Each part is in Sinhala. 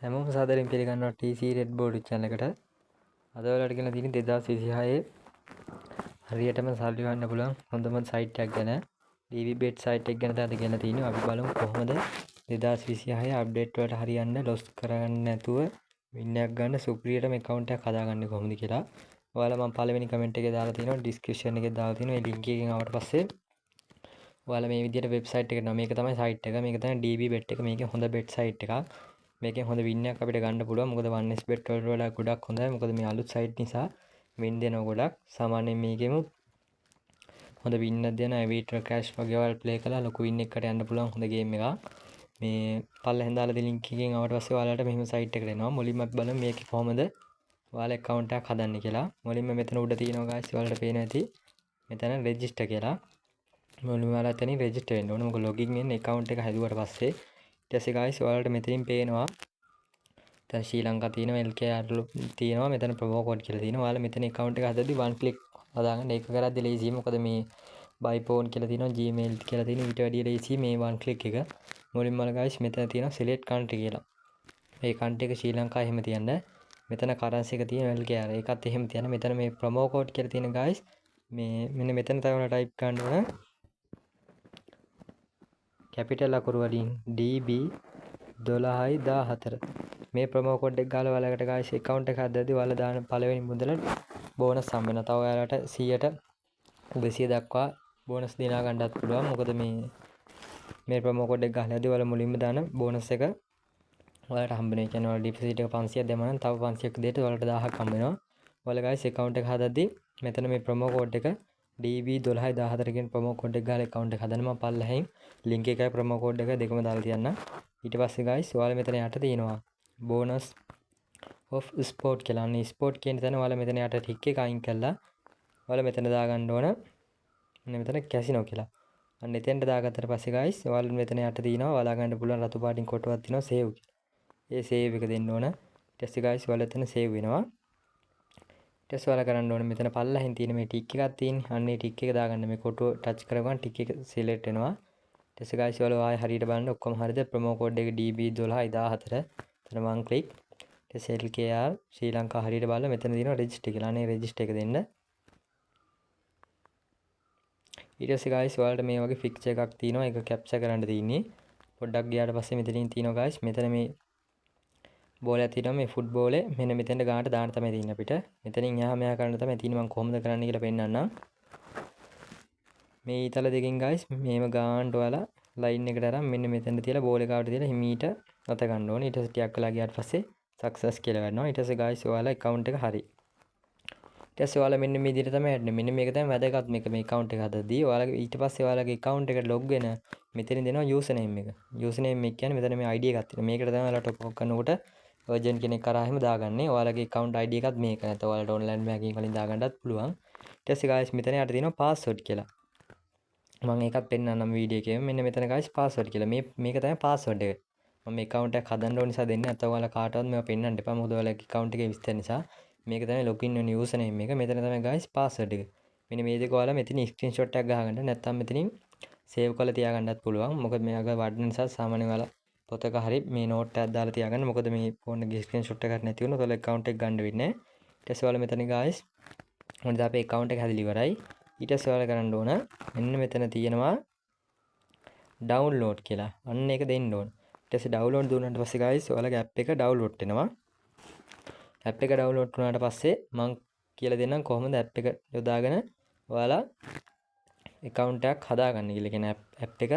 හැමෝම සාදරයෙන් පිළිගන්නවා TC Red Board channel එකට. අද ඔයාලට කියලා තියෙන්නේ 2026 හරියටම සල්ලි ගන්න පුළුවන් හොඳම සයිට් එකක් ගැන. DBBet සයිට් එක ගැන තමයි කියලා තියෙන්නේ. අපි බලමු කොහොමද 2026 අප්ඩේට් වලට හරියන්න ලොස් කරගන්න නැතුව වින් එකක් ගන්න සුප්‍රියටම account එකක් හදාගන්නේ කොහොමද කියලා. ඔයාලා මම පළවෙනි කමෙන්ට් එකේ දාලා තියෙනවා, description එකේ දාලා තියෙනවා. ඒ link එකෙන් ආවට පස්සේ ඔයාලා මේ විදිහට වෙබ්සයිට් එකට යනවා. මේක තමයි සයිට් එක. මේක තමයි DBBet එක. මේකේ හොඳ bet සයිට් එකක්. මේකෙන් හොඳ වින් එකක් අපිට ගන්න පුළුවන්. මොකද 1xbet වලට වඩා ගොඩක් හොඳයි. මොකද මේ අලුත් සයිට් නිසා වින් දෙනවා ගොඩක්. සාමාන්‍යයෙන් මේකෙම හොඳ වින් එකක් දෙන Aviator Cash වගේ වල ප්ලේ කරලා ලොකු වින් එකකට යන්න පුළුවන් හොඳ ගේම් එකක්. මේ පල්ලෙහෙන් දාලා තියෙන link එකෙන් ආවට පස්සේ ඔයාලට මෙහෙම සයිට් එකකට එනවා. මුලින්ම අපි බලමු මේකේ කොහොමද ඔයාලා account එකක් හදන්නේ කියලා. මුලින්ම මෙතන උඩ තියෙනවා guys ඔයාලට පේනවා ඇති. මෙතන register කියලා. මුලින්ම ඔයාලා එතනින් register වෙන්න ඕනේ. මොකද login in account එක හැදුවට පස්සේ ඊට පස්සේ guys ඔයාලට මෙතනින් පේනවා දැන් ශ්‍රී ලංකා තියෙනවා LKR තියෙනවා මෙතන ප්‍රොමෝ කෝඩ් කියලා තියෙනවා. ඔයාලා මෙතන account එක හදද්දි one click හදාගන්න. ඒක කරද්දි ලේසි. මොකද මේ buy phone කියලා තියෙනවා, Gmail කියලා තියෙනවා. ඊට වැඩිය ලේසි මේ one click එක. මුලින්ම guys මෙතන තියෙනවා select country කියලා. මේ country එක ශ්‍රී ලංකා එහෙම තියන්න. මෙතන currency එක තියෙන LKR ඒකත් එහෙම තියන්න. මෙතන මේ promo code කියලා තියෙන guys මේ මෙන්න මෙතන තමයි type කරන්න ඕන. capital අකුරු වලින් DB 1214 මේ ප්‍රොමෝ කෝඩ් එක ගාලා ඔයාලකට guys account එක හදද්දී ඔයාලා දාන පළවෙනි මුදල බෝනස් හම්බ වෙනවා. තව ඔයාලට 100ට 200 දක්වා බෝනස් දිනා ගන්නත් පුළුවන්. මොකද මේ ප්‍රොමෝ කෝඩ් එක ගහලාදී ඔයාලා මුලින්ම දාන බෝනස් එක ඔයාලට හම්බ වෙනවා. ඒ කියන්නේ ඔයාලා ඩිපොසිට් එක 500ක් දැම්මම තව 500ක් දෙයට ඔයාලට 1000ක් හම්බ වෙනවා. ඔයාලා guys account එක හදද්දී මෙතන මේ ප්‍රොමෝ කෝඩ් එක DB1214 කියන ප්‍රොමෝ කෝඩ් එක ගාලා account එක හදන්න මම පල්ලෙහින් link එකයි ප්‍රොමෝ කෝඩ් එක දෙකම දාලා තියන්නම්. ඊට පස්සේ guys ඔයාලා මෙතන යට තියෙනවා bonus of sport කියලා. අනේ sport කියන තැන ඔයාලා මෙතන යට ටික් එක අයින් කළා. ඔයාලා මෙතන දාගන්න ඕන මෙන්න මෙතන කැසිනෝ කියලා. අන්න එතෙන්ට දාගත්තට පස්සේ guys ඔයාලා මෙතන යට තියෙනවා ඔයාලා ගන්න පුළුවන් රතු පාටින් කොටුවක් තියෙනවා save කියලා. ඒ save එක දෙන්න ඕන. ඊට පස්සේ guys ඔයාලා එතන save වෙනවා. ඊට පස්සේ ඔයාලා කරන්න ඕන මෙතන පල්ලෙහින් තියෙන මේ ටික් එකක් තියෙන්නේ. අන්න ඒ ටික් එක දාගන්න. මේ කොටුව ටච් කරගන්න ටික් එක select වෙනවා. ඊට පස්සේ guys ඔයාලා ආයෙ හරියට බලන්න ඔක්කොම හරියද ප්‍රොමෝ කෝඩ් එක DB1214 එතන one click ඊට පස්සේ LKR ශ්‍රී ලංකා හරියට බලලා මෙතන තියෙනවා register කියලා. අනේ register එක දෙන්න. ඊට පස්සේ guys ඔයාලට මේ වගේ picture එකක් තියෙනවා. ඒක capture කරන්න තියෙන්නේ. පොඩ්ඩක් ගියාට පස්සේ මෙතනින් තියෙනවා guys මෙතන මේ බෝලයක් තියෙනවා මේ ෆුට්බෝල් එක. මෙන්න මෙතෙන්ට ගානට දාන්න තමයි තියෙන්නේ අපිට. මෙතනින් එහා මෙහා කරන්න තමයි තියෙන්නේ. මම කොහොමද කරන්න කියලා පෙන්නන්නම්. මේ ඊතල දෙකෙන් guys මේව ගානට ඔයාලා ලයින් එකට අරන් මෙන්න මෙතෙන්ට තියලා බෝල් එක ආවට තියලා හිමීට අත ගන්න ඕනේ. ඊට පස්සේ ටිකක් වෙලා ගියාට පස්සේ සක්සස් කියලා ගන්නවා. ඊට පස්සේ guys ඔයාලා account එක හරි. ඊට පස්සේ ඔයාලා මෙන්න මේ විදිහට තමයි යන්නේ. මෙන්න මේක තමයි වැදගත් මේ account එක හදද්දී. ඔයාලගේ ඊට පස්සේ ඔයාලගේ account එකට log වෙන මෙතනින් දෙනවා username එක. username එක කියන්නේ මෙතන මේ ID එකක් තියෙනවා. මේකට තමයි ඔයාලා top up කරනකොට urgent කෙනෙක් කරා එහෙම දාගන්නේ. ඔයාලගේ account ID එකත් මේක. නැත්නම් ඔයාලට online banking වලින් දාගන්නත් පුළුවන්. ඊට පස්සේ guys මෙතන යට තියෙනවා password කියලා. මම ඒකත් පෙන්නන්නම් වීඩියෝ එකේ. මෙන්න මෙතන guys password කියලා. මේක තමයි password එක. මම මේ account එක හදන්න ඕන නිසා දෙන්නේ. නැත්නම් ඔයාලා කාටවත් මේවා පෙන්නන්න එපා. මොකද ඔයාලගේ account එකේ විස්තර නිසා. මේක තමයි login වෙන username එක. මෙතන තමයි guys password එක. මෙන්න මේ දෙක ඔයාලා මෙතන screenshot එකක් ගහගන්න. නැත්නම් මෙතනින් save කරලා තියාගන්නත් පුළුවන්. මොකද මේක වඩන නිසා සාමාන්‍යයෙන් ඔයාලා පොතක හරි මේ note එකක් දාලා තියාගන්න. මොකද මේ phone එකේ screenshot එකක් නැති වුණොත් ඔයාලා account එක ගන්න වෙන්නේ නැහැ. ඊට පස්සේ ඔයාලා මෙතන guys මොකද අපේ account එක හැදිලි ඉවරයි. ඊට පස්සේ ඔයාලා කරන්න ඕන මෙන්න මෙතන තියෙනවා download කියලා. අන්න ඒක දෙන්න ඕන. ඊට පස්සේ download දුන්නාට පස්සේ guys ඔයාලගේ app එක download වෙනවා. app එක download වුණාට පස්සේ මම කියලා දෙන්නම් කොහොමද app එක යොදාගෙන ඔයාලා account එකක් හදාගන්න කියලා. කියන app එක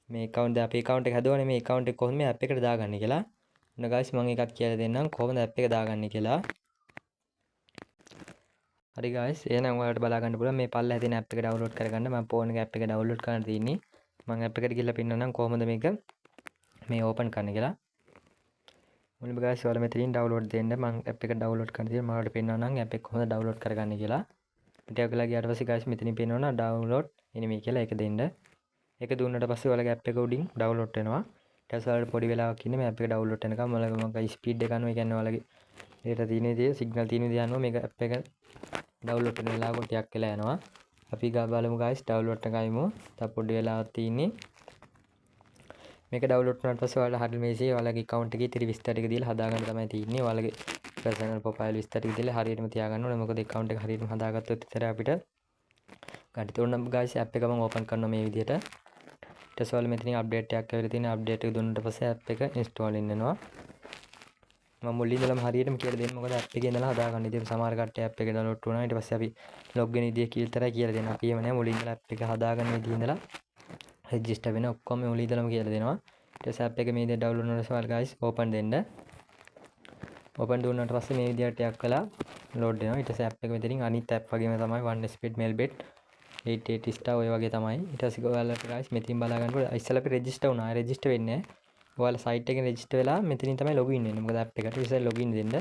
මේ account අපේ account එක හදුවනේ මේ account එක කොහොමද මේ app එකට දාගන්නේ කියලා. ඔන්න guys මම එකක් කියලා දෙන්නම් කොහොමද app එක දාගන්නේ කියලා. හරි guys එහෙනම් ඔයාලට බලා ගන්න පුළුවන් මේ පල්ලෙහා තියෙන app එක download කරගන්න. මම phone එකේ app එක download කරන්න තියෙන්නේ. මම app එකට ගිහලා පෙන්නන්නම් කොහොමද මේක මේ open කරන්න කියලා. මුලින්ම guys ඔයාලා මෙතනින් download දෙන්න. මම app එක download කරන්න තියෙනවා. මම ඔයාලට පෙන්නන්නම් app එක කොහොමද download කරගන්නේ කියලා. ටිකක් වෙලා ගියාට පස්සේ guys මෙතනින් පෙන්නනවා download enemy කියලා ඒක දෙන්න. ඒක දුන්නාට පස්සේ ඔයාලගේ app එක උඩින් download වෙනවා. ඊට පස්සේ ඔයාලට පොඩි වෙලාවක් ඉන්න මේ app එක download වෙනකම් මම speed එක ගන්නවා. ඒ කියන්නේ ඔයාලගේ data තියෙන විදිය signal තියෙන විදිය යනවා. මේක app එක download වෙන වෙලාවක ටිකක් වෙලා යනවා. අපි බලමු guys download එක ගයිමු. තව පොඩි වෙලාවක් තියෙන්නේ. මේක ඩවුන්ලෝඩ් වුණාට පස්සේ ඔයාලා හරියට මේසේ ඔයාලගේ account එකේ ඉතිරි විස්තර ටික දීලා හදාගන්න තමයි තියෙන්නේ. ඔයාලගේ personal profile විස්තර ටික දීලා හරියටම තියාගන්න ඕනේ. මොකද account එක හරියටම හදාගත්තොත් විතර අපිට ගන්න. ඒතකොට නම් guys app එක මම open කරනවා මේ විදිහට. ඊට පස්සේ ඔයාලා මෙතනින් update එකක් කරලා තියෙන update එක දුන්නාට පස්සේ app එක install වෙනවා. මම මුලින් ඉඳලම හරියටම කියලා දෙන්න. මොකද app එකේ ඉඳලා හදාගන්න. ඉතින් සමහර කට්ටිය app එක download කරනවා. ඊට පස්සේ අපි log වෙන විදිය විතරයි කියලා දෙනවා. අපි එහෙම නෑ. මුලින් ඉඳලා app එක හදාගන්න විදිය ඉඳලා register වෙන ඔක්කොම මුලින් ඉඳලම කියලා දෙනවා. ඊට පස්සේ app එක මේ විදිහට download වෙනකොට ඔයාලා guys open දෙන්න. open දුන්නාට පස්සේ මේ විදිහට ටිකක් වෙලා load වෙනවා. ඊට පස්සේ app එක මෙතනින් අනිත් app වගේම තමයි one speed mailbet 88 star ඔය වගේ තමයි. ඊට පස්සේ ඔයාලට guys මෙතනින් බලා ගන්න පුළුවන්. ඉස්සෙල්ලා අපි register වුණා. register වෙන්නේ නැහැ. ඔයාලා site එකෙන් register වෙලා මෙතනින් තමයි login වෙන්නේ. මොකද app එකට ඉස්සෙල්ලා login දෙන්න.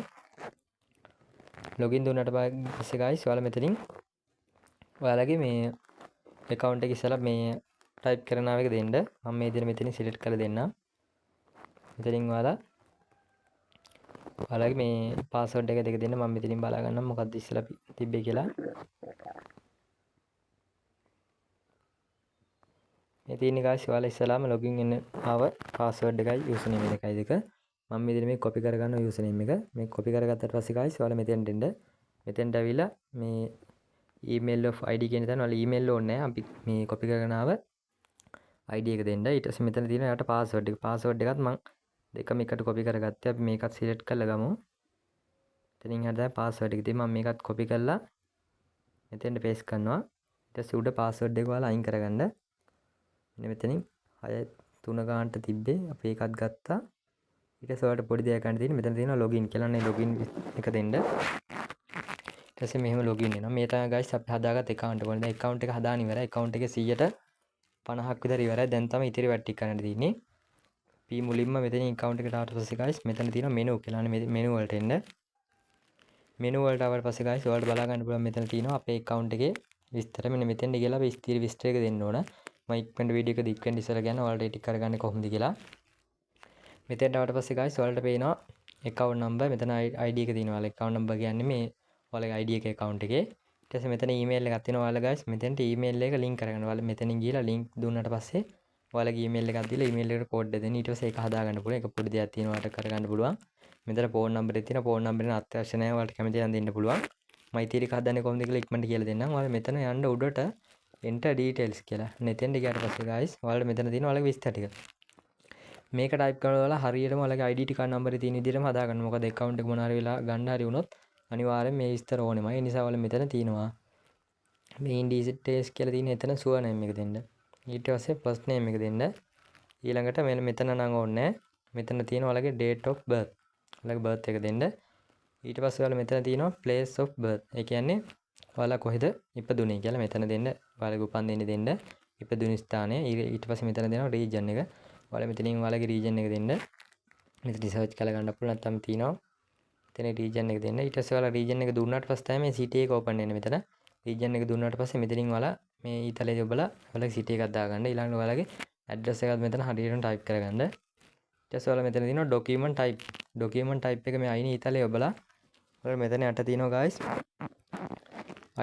login දුන්නාට පස්සේ guys ඔයාලා මෙතනින් ඔයාලගේ මේ account එක ඉස්සෙල්ලා මේ type කරනාව එක දෙන්න. මම මේ විදිහට මෙතනින් select කරලා දෙන්නම්. මෙතනින් ඔයාලගේ මේ password එක දෙක දෙන්න. මම මෙතනින් බලා ගන්නම් මොකක්ද ඉස්සෙල්ලා තිබ්බේ කියලා. මේ තියෙන්නේ guys ඔයාලා ඉස්සලාම login වෙන්න ආව password එකයි username එකයි දෙක. මම මෙතන මේ copy කරගන්න username එක. මේ copy කරගත්තට පස්සේ guys ඔයාලා මෙතෙන්ට එන්න. මෙතෙන්ට ඇවිල්ලා මේ email of id කියන තැන ඔයාලා email ඕනේ නැහැ. අපි මේ copy කරගෙන ආව id එක දෙන්න. ඊට පස්සේ මෙතන තියෙන යාට password එක. password එකත් මම දෙකම එකට copy කරගත්තා. අපි මේකත් select කරලා ගමු. එතනින් හරියට password එක තියෙනවා. මම මේකත් copy කරලා මෙතෙන්ට paste කරනවා. ඊට පස්සේ උඩ password එක ඔයාලා අයින් කරගන්න. මෙතනින් 6 3 ගානට තිබ්බේ අපි ඒකත් ගත්තා. ඊට පස්සේ ඔයාලට පොඩි දෙයක් ගන්න තියෙන්නේ මෙතන තියෙනවා login කියලා නේ login එක දෙන්න. ඊට පස්සේ මෙහෙම login වෙනවා. මේ තමයි guys අපි හදාගත්ත account එක. දැන් account එක හදාන ඉවරයි. account එකේ 150ක් විතර ඉවරයි. දැන් තමයි ඉතිරි වැඩ ටික කරන්න තියෙන්නේ. අපි මුලින්ම මෙතනින් account එකට ආවට පස්සේ guys මෙතන තියෙනවා menu කියලා. අනේ menu වලට එන්න. menu වලට ආවට පස්සේ guys ඔයාලට බලා ගන්න පුළුවන් මෙතන තියෙනවා අපේ account එකේ විස්තර. මෙන්න මෙතෙන්ට ගිහලා අපි ස්ථිර විස්තර එක දෙන්න ඕන. මම ඉක්මනට වීඩියෝ එක දික් වෙන්න ඉස්සලා ගන්න ඔයාලට එඩිට් කරගන්නේ කොහොමද කියලා. මෙතෙන්ට ආවට පස්සේ guys ඔයාලට පේනවා account number මෙතන ID එක තියෙනවා. ඔයාලා account number කියන්නේ මේ ඔයාලගේ ID එකේ account එකේ. ඊට පස්සේ මෙතන email එකක් තියෙනවා ඔයාලා guys මෙතෙන්ට email එක link කරගන්න. ඔයාලා මෙතනින් ගිහලා link දුන්නාට පස්සේ ඔයාලගේ email එකක් දීලා email එකට code දෙන්න. ඊට පස්සේ ඒක හදාගන්න පුළුවන්. ඒක පොඩි දෙයක් තියෙනවා ඔයාලට කරගන්න පුළුවන්. මෙතන phone number එක තියෙනවා. phone number එක අත්‍යවශ්‍ය නැහැ. ඔයාලට කැමති නම් දෙන්න පුළුවන්. මම ඉතින් හදන්නේ කොහොමද කියලා ඉක්මනට කියලා දෙන්නම්. ඔයාලා මෙතන යන්න උඩට enter details කියලා. මෙතෙන්ට ගියාට පස්සේ guys ඔයාලට මෙතන තියෙන ඔයාලගේ විස්තර ටික. මේක type කරලා ඔයාලා හරියටම ඔයාලගේ ID card number එක තියෙන විදිහටම හදාගන්න. මොකද account එක මොන හරි වෙලා ගන්න හරි වුණොත් අනිවාර්යෙන් මේ විස්තර ඕනෙමයි. ඒ නිසා ඔයාලා මෙතන තියෙනවා main details කියලා තියෙන එතන surname එක දෙන්න. ඊට පස්සේ first name එක දෙන්න. ඊළඟට මෙතන නම් ඕනේ. මෙතන තියෙන ඔයාලගේ date of birth. ඔයාලගේ birth එක දෙන්න. ඊට පස්සේ ඔයාලා මෙතන තියෙනවා place of birth. ඒ කියන්නේ ඔයාලා කොහෙද ඉපදුනේ කියලා මෙතන දෙන්න. ඔයාලගේ උපන්දිනේ දෙන්න. ඉපදුණු ස්ථානය. ඊට පස්සේ මෙතන දෙනවා region එක. ඔයාලා මෙතනින් ඔයාලගේ region එක දෙන්න. මෙතන search කරලා ගන්න පුළුවන්. නැත්නම් තියෙනවා. මෙතන region එක දෙන්න. ඊට පස්සේ ඔයාලා region එක දුන්නාට පස්සේ තමයි මේ city එක open වෙන්නේ මෙතන. region එක දුන්නාට පස්සේ මෙතනින් ඔයාලා මේ ඊතලයේ ඔබලා ඔයාලගේ city එකක් දාගන්න. ඊළඟට ඔයාලගේ address එකත් මෙතන හරියටම type කරගන්න. ඊට පස්සේ ඔයාලා මෙතන තියෙනවා document type. document type එක මේ අයිනේ ඊතලයේ ඔබලා ඔයාලා මෙතන යට තියෙනවා guys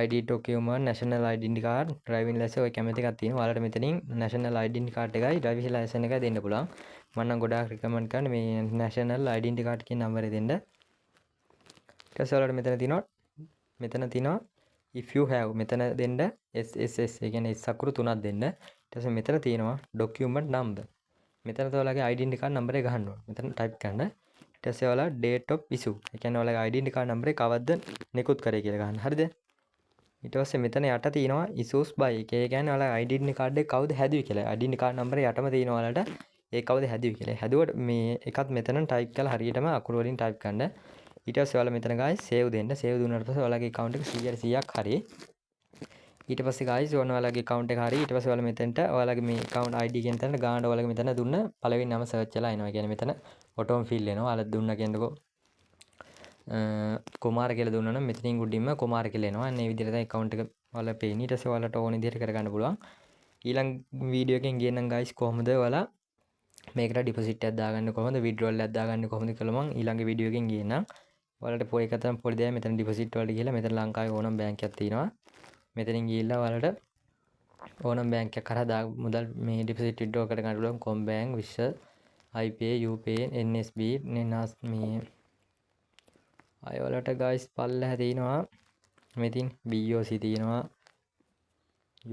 ID document, national identity card, driving license ඔය කැමති එකක් තියෙනවා. ඔයාලට මෙතනින් national identity card එකයි driving license එකයි දෙන්න පුළුවන්. මම නම් ගොඩාක් recommend කරන්නේ මේ national identity card කියන නම්බරේ දෙන්න. ඊට පස්සේ ඔයාලට මෙතන තියෙනවා if you have මෙතන දෙන්න SSS ඒ කියන්නේ සකුරු 3ක් දෙන්න. ඊට පස්සේ මෙතන තියෙනවා document number. මෙතන ඔයාලගේ identity card number එක ගහන්න ඕන. මෙතන type කරන්න. ඊට පස්සේ ඔයාලා date of issue. ඒ කියන්නේ ඔයාලගේ identity card number එක කවද්ද නිකුත් කරේ කියලා ගන්න. හරිද? ඊට පස්සේ මෙතන යට තියෙනවා issues by එක. ඒ කියන්නේ ඔයාලා identity card එක කවුද හැදුවේ කියලා. identity card number යටම තියෙනවා ඔයාලට ඒ කවුද හැදුවේ කියලා. හැදුවට මේ එකත් මෙතන type කරලා හරියටම අකුරු වලින් type කරන්න. ඊට පස්සේ ඔයාලා මෙතන guys save දෙන්න. save දුන්නාට පස්සේ ඔයාලගේ account එක 100%ක් හරි. ඊට පස්සේ guys ඔයාලගේ account එක හරි. ඊට පස්සේ ඔයාලා මෙතනට ඔයාලගේ මේ account ID කියන තැනට ගානට ඔයාලගේ මෙතන දුන්න පළවෙනි නම search වෙලා එනවා. ඒ කියන්නේ මෙතන auto fill වෙනවා. ඔයාලා දුන්න කියනකො කුමාර කියලා දුන්නා නම් මෙතනින් උඩින්ම කුමාර කියලා එනවා. අන්න ඒ විදිහට තමයි account එක ඔයාලා පේන්නේ. ඊට පස්සේ ඔයාලට ඕන විදිහට කරගන්න පුළුවන්. ඊළඟ වීඩියෝ එකෙන් ගේන්නම් guys කොහොමද ඔයාලා මේකට deposit එකක් දාගන්න කොහොමද withdrawal එකක් දාගන්න කොහොමද කියලා මම ඊළඟ වීඩියෝ එකෙන් ගේන්නම්. ඔයාලට පොඩි එකක් තමයි පොඩි දෙයක් මෙතන deposit වලට ගිහලා මෙතන ලංකාවේ ඕනම බැංකයක් තියෙනවා. මෙතනින් ගිහිල්ලා ඔයාලට ඕනම් බැංක් එකක් කරා මුදල් මේ ඩිපොසිට් විඩ්‍රෝ කර ගන්න පුළුවන් කොම්බැංක්, විශ්ව, IPay, UPay, NSB නෙනාස් මේ අය වලට ගයිස් පල්ලෙහා තියෙනවා. මෙතින් BOC තියෙනවා,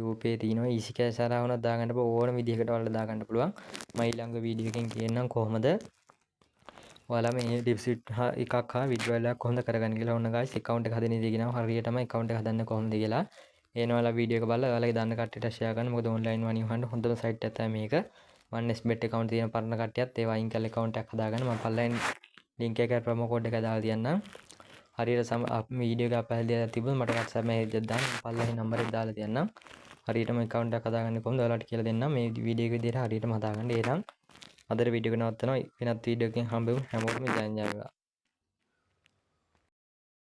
UPay තියෙනවා, easy cash හරහා වුණත් දාගන්න පුළුවන්. ඕනම විදිහකට ඔයාලට දාගන්න පුළුවන්. මම ඊළඟ වීඩියෝ එකකින් කියන්නම් කොහොමද ඔයාලා මේ ඩිපොසිට් එකක් හා විඩ්‍රෝවල් එකක් කොහොමද කරගන්නේ කියලා. ඔන්න ගයිස් account එක හදන විදිය කියනවා. හරියටම account එක හදන්නේ කොහොමද කියලා. එන ඔයාලා වීඩියෝ එක බලලා ඔයාලගේ දන්න කට්ටියට share කරන්න. මොකද online money හොයන්න හොඳම site එක තමයි මේක. 1xbet account තියෙන පරණ කට්ටියත් ඒවා අයින් කරලා account එකක් හදාගන්න. මම පල්ලෙන් link එකේ promo code එක දාලා තියන්නම්. හරියට වීඩියෝ එක පැහැදිලිව තිබුණොත් මට WhatsApp message එකක් දාන්න. පල්ලෙහි number එක දාලා තියන්නම්. හරියටම account එකක් හදාගන්නේ කොහොමද ඔයාලට කියලා දෙන්නම්. මේ වීඩියෝ එක විදිහට හරියටම හදාගන්න. එහෙනම් අදට වීඩියෝ එක නවත්තනවා. වෙනත් වීඩියෝ එකකින් හම්බෙමු. හැමෝටම ජය ජය වේවා.